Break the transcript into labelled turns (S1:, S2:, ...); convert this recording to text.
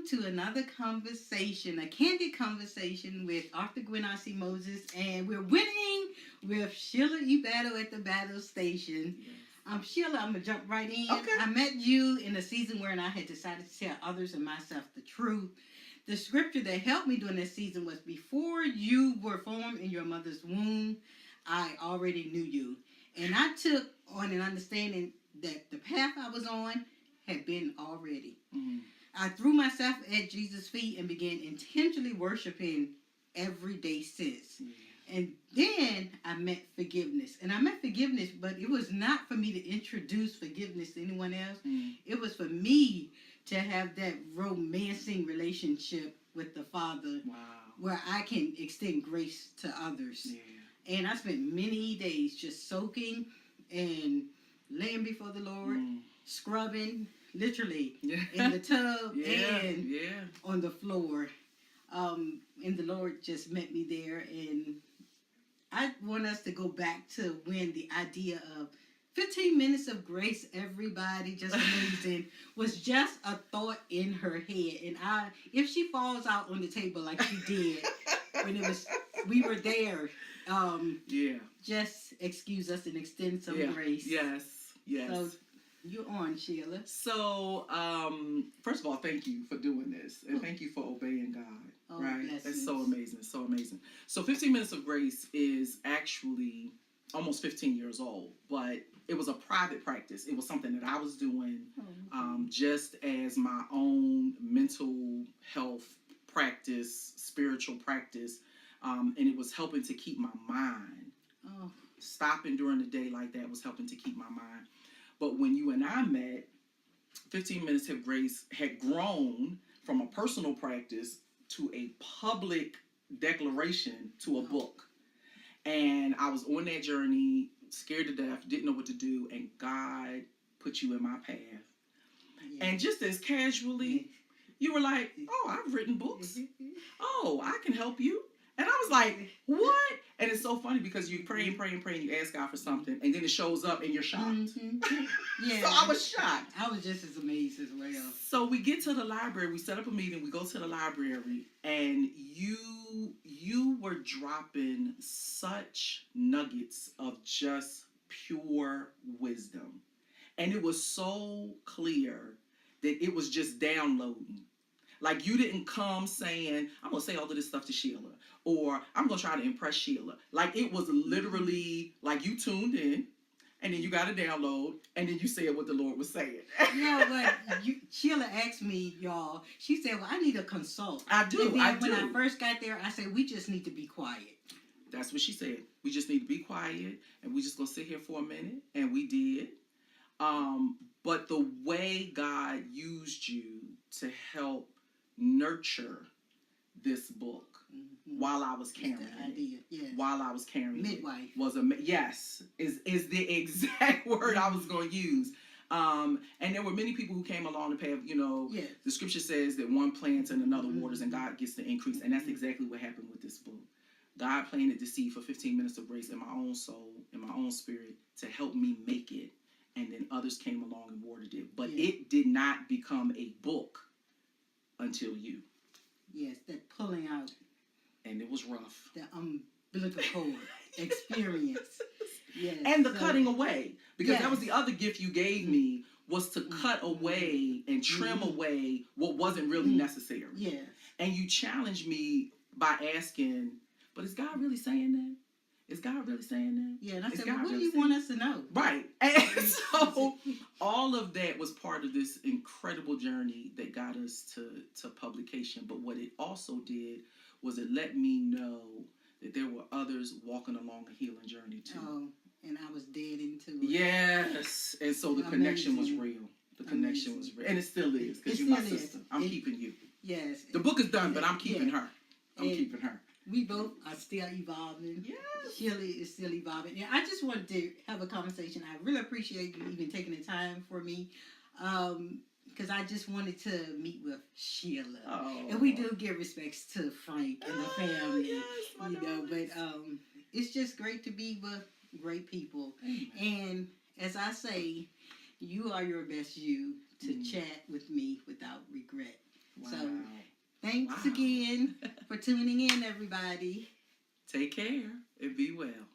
S1: to another conversation, a candid conversation with Arthur Gwyn Moses, and we're winning with Sheila E. Battle at the battle station. Sheila, I'm going to jump right in.
S2: Okay.
S1: I met you in a season where I had decided to tell others and myself the truth. The scripture that helped me during this season was, before you were formed in your mother's womb, I already knew you. And I took on an understanding that the path I was on had been already. Mm-hmm. I threw myself at Jesus' feet and began intentionally worshiping every day since. Mm-hmm. And then I met forgiveness. And I met forgiveness, but it was not for me to introduce forgiveness to anyone else. Mm-hmm. It was for me to have that romancing relationship with the Father. Wow. Where I can extend grace to others. Yeah. And I spent many days just soaking and laying before the Lord, scrubbing, literally, in the tub and on the floor. And the Lord just met me there. And I want us to go back to when the idea of 15 minutes of grace, everybody, just amazing, was just a thought in her head. And if she falls out on the table like she did when we were there, just excuse us and extend some grace.
S2: Yes.
S1: So you're on, Sheila.
S2: So, first of all, thank you for doing this. And thank you for obeying God. Right?
S1: Blessings.
S2: That's so amazing. So amazing. So 15 Minutes of Grace is actually almost 15 years old. But it was a private practice. It was something that I was doing just as my own mental health practice, spiritual practice. And it was helping to keep my mind. Stopping during the day like that was helping to keep my mind. But when you and I met, 15 Minutes of Grace had grown from a personal practice to a public declaration to a book. And I was on that journey, scared to death, didn't know what to do, and God put you in my path. Yeah. And just as casually, you were like, oh, I've written books. Oh, I can help you. And I was like, what? And it's so funny because you pray and pray and pray and you ask God for something, and then it shows up and you're shocked. Mm-hmm. Yeah. So I was shocked.
S1: I was just as amazed as well.
S2: So we get to the library, we set up a meeting, we go to the library, and you were dropping such nuggets of just pure wisdom. And it was so clear that it was just downloading. Like, you didn't come saying, I'm going to say all of this stuff to Sheila, or I'm going to try to impress Sheila. Like, it was literally like you tuned in, and then you got a download, and then you said what the Lord was saying.
S1: Sheila asked me, y'all, she said, well, I need a consult.
S2: I do.
S1: And then when I first got there, I said, we just need to be quiet.
S2: That's what she said. We just need to be quiet, and we just going to sit here for a minute, and we did. But the way God used you to help nurture this book while I was carrying it. Yes. While I was carrying
S1: Midwife.
S2: It was is the exact word I was going to use. And there were many people who came along the path. The scripture says that one plants and another waters, and God gets the increase. And that's exactly what happened with this book. God planted the seed for 15 Minutes of Grace in my own soul, in my own spirit, to help me make it. And then others came along and watered it. But it did not become a book until you.
S1: Yes, that pulling out.
S2: And it was rough.
S1: The umbilical cord experience. Yes.
S2: And the cutting away. Because that was the other gift you gave me, was to cut away and trim away what wasn't really necessary.
S1: Yes.
S2: And you challenged me by asking, but is God really saying that? Is God really saying that?
S1: Yeah, and I said, well, what do you want us to know?
S2: Right. And so all of that was part of this incredible journey that got us to publication. But what it also did was it let me know that there were others walking along a healing journey too.
S1: Oh, and I was dead into it.
S2: Yes. And so the connection was real. The connection was real. And it still is, because you're my sister. I'm keeping you.
S1: Yes.
S2: The book is done, but I'm keeping her. I'm keeping her.
S1: We both are still evolving. Yes. Sheila is still evolving. And I just wanted to have a conversation. I really appreciate you even taking the time for me. Because I just wanted to meet with Sheila. Oh. And we do give respects to Frank and the family. Yes, but it's just great to be with great people. Amen. And as I say, you are your best you to chat with me without regret.
S2: Wow.
S1: So thanks
S2: Wow.
S1: again for tuning in, everybody.
S2: Take care and be well.